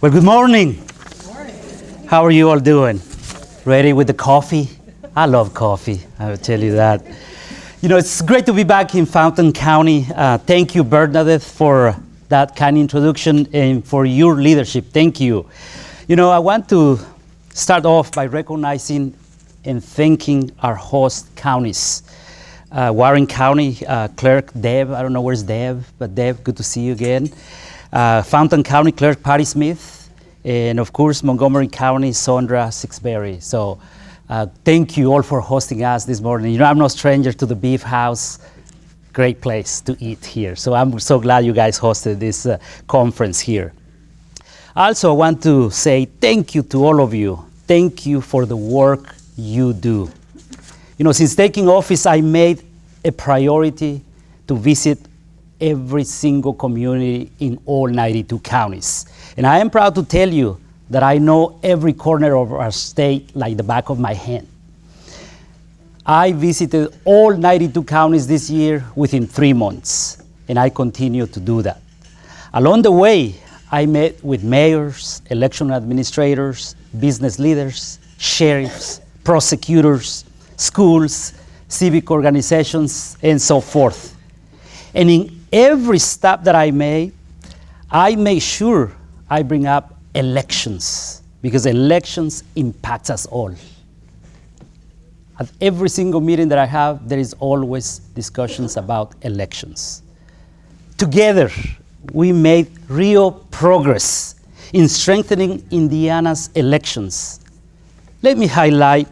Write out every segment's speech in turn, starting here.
Well, good morning. Good morning. How are you all doing? Ready with the coffee? I love coffee, I will tell you that. You know, it's great to be back in Fountain County. Thank you, Bernadette, for that kind introduction and for your leadership. Thank you. You know, I want to start off by recognizing and thanking our host counties. Warren County Clerk Deb, I don't know where's Deb, but Deb, good to see you again. Fountain County Clerk Patty Smith, and of course Montgomery County Sondra Sixberry. So thank you all for hosting us this morning. You know, I'm no stranger to the Beef House. Great place to eat here. So I'm so glad you guys hosted this conference here. Also, I want to say thank you to all of you. Thank you for the work you do. You know, since taking office, I made a priority to visit every single community in all 92 counties. And I am proud to tell you that I know every corner of our state like the back of my hand. I visited all 92 counties this year within 3 months, and I continue to do that. Along the way, I met with mayors, election administrators, business leaders, sheriffs, prosecutors, schools, civic organizations, and so forth. And in every stop that I made sure I bring up elections, because elections impact us all. At every single meeting that I have, there is always discussions about elections. Together, we made real progress in strengthening Indiana's elections. Let me highlight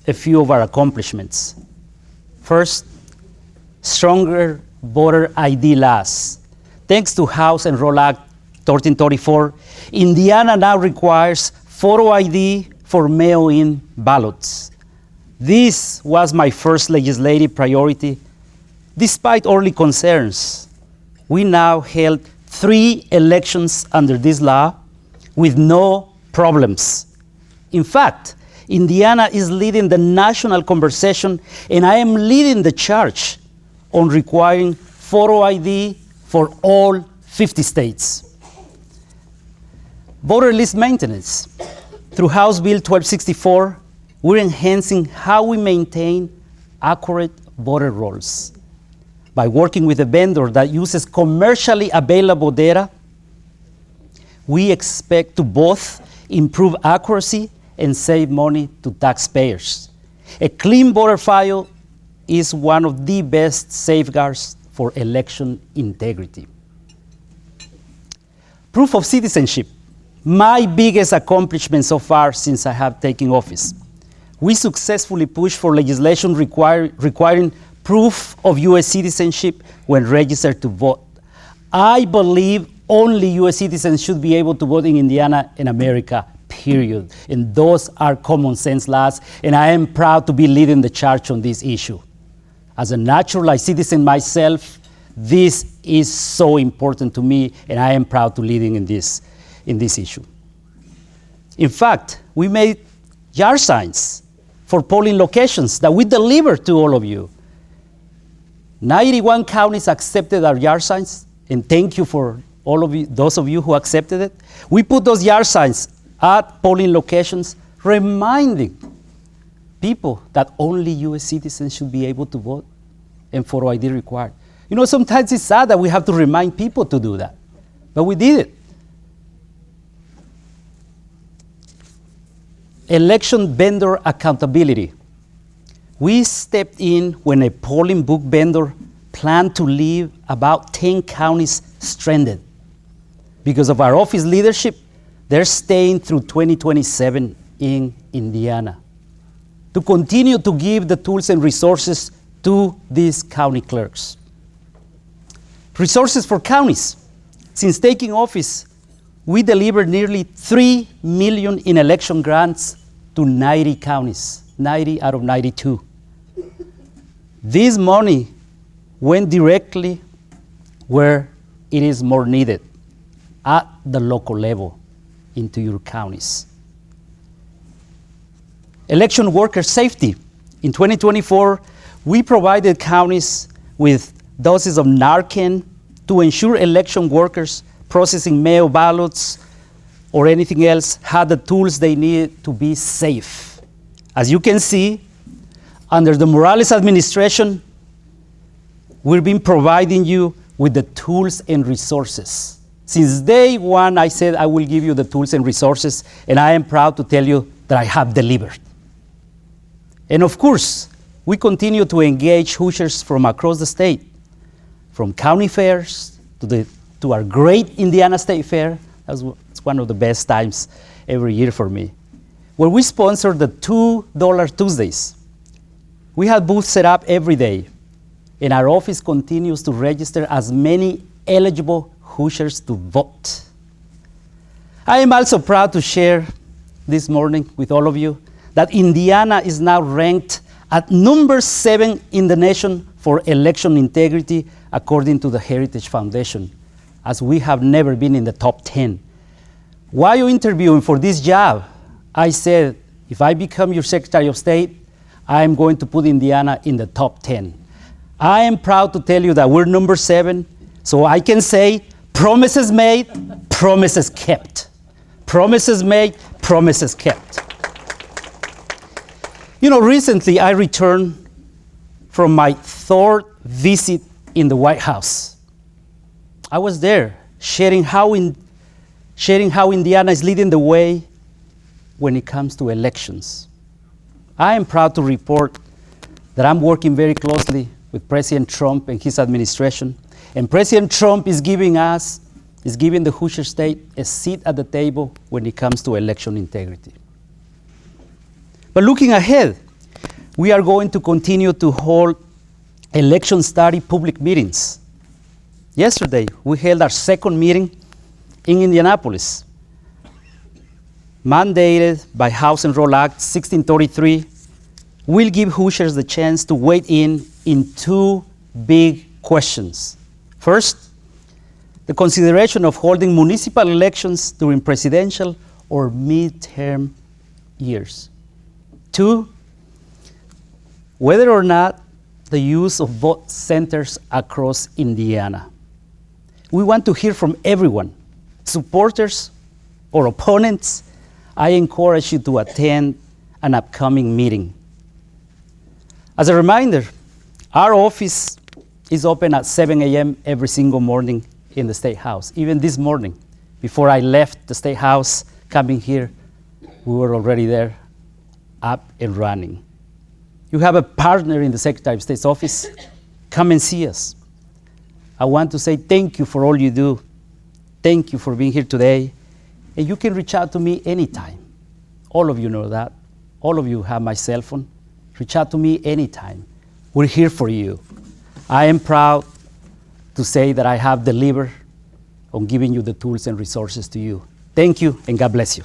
a few of our accomplishments. First, stronger voter ID laws. Thanks to House Enroll Act 1334, Indiana now requires photo ID for mail-in ballots. This was my first legislative priority. Despite early concerns, we now held 3 elections under this law with no problems. In fact, Indiana is leading the national conversation, and I am leading the charge on requiring photo ID for all 50 states. Voter list maintenance. Through House Bill 1264, we're enhancing how we maintain accurate voter rolls. By working with a vendor that uses commercially available data, we expect to both improve accuracy and save money to taxpayers. A clean voter file is one of the best safeguards for election integrity. Proof of citizenship. My biggest accomplishment so far since I have taken office. We successfully pushed for legislation requiring proof of U.S. citizenship when registered to vote. I believe only U.S. citizens should be able to vote in Indiana and America, period. And those are common sense laws, and I am proud to be leading the charge on this issue. As a naturalized citizen myself, this is so important to me, and I am proud to leading in this issue. In fact, we made yard signs for polling locations that we delivered to all of you. 91 counties accepted our yard signs, and thank you for all of you, those of you who accepted it. We put those yard signs at polling locations, reminding people that only U.S. citizens should be able to vote and photo ID required. You know, sometimes it's sad that we have to remind people to do that, but we did it. Election vendor accountability. We stepped in when a polling book vendor planned to leave about 10 counties stranded. Because of our office leadership, they're staying through 2027 in Indiana to continue to give the tools and resources to these county clerks. Resources for counties. Since taking office, we delivered nearly $3 million in election grants to 90 counties, 90 out of 92. This money went directly where it is more needed, at the local level, into your counties. Election worker safety. In 2024, we provided counties with doses of Narcan to ensure election workers processing mail ballots or anything else had the tools they needed to be safe. As you can see, under the Morales administration, we've been providing you with the tools and resources. Since day one, I said I will give you the tools and resources, and I am proud to tell you that I have delivered. And of course, we continue to engage Hoosiers from across the state, from county fairs to our great Indiana State Fair. It's one of the best times every year for me, where we sponsor the $2 Tuesdays. We have booths set up every day, and our office continues to register as many eligible Hoosiers to vote. I am also proud to share this morning with all of you that Indiana is now ranked at number 7 in the nation for election integrity according to the Heritage Foundation, as we have never been in the top 10. While interviewing for this job, I said, if I become your Secretary of State, I am going to put Indiana in the top 10. I am proud to tell you that we're number 7, so I can say, promises made, promises kept. Promises made, promises kept. You know, recently I returned from my 3rd visit in the White House. I was there sharing how Indiana is leading the way when it comes to elections. I am proud to report that I'm working very closely with President Trump and his administration. And President Trump is giving the Hoosier State a seat at the table when it comes to election integrity. But looking ahead, we are going to continue to hold election study public meetings. Yesterday, we held our 2nd meeting in Indianapolis, mandated by House Enroll Act 1633. Will give Hoosiers the chance to weigh in 2 big questions. First, the consideration of holding municipal elections during presidential or midterm years. 2, whether or not the use of vote centers across Indiana. We want to hear from everyone, supporters or opponents. I encourage you to attend an upcoming meeting. As a reminder, our office is open at 7 a.m. every single morning in the State House. Even this morning, before I left the State House, coming here, we were already there, up and running. You have a partner in the Secretary of State's office. Come and see us. I want to say thank you for all you do. Thank you for being here today. And you can reach out to me anytime. All of you know that. All of you have my cell phone. Reach out to me anytime. We're here for you. I am proud to say that I have delivered on giving you the tools and resources to you. Thank you, and God bless you.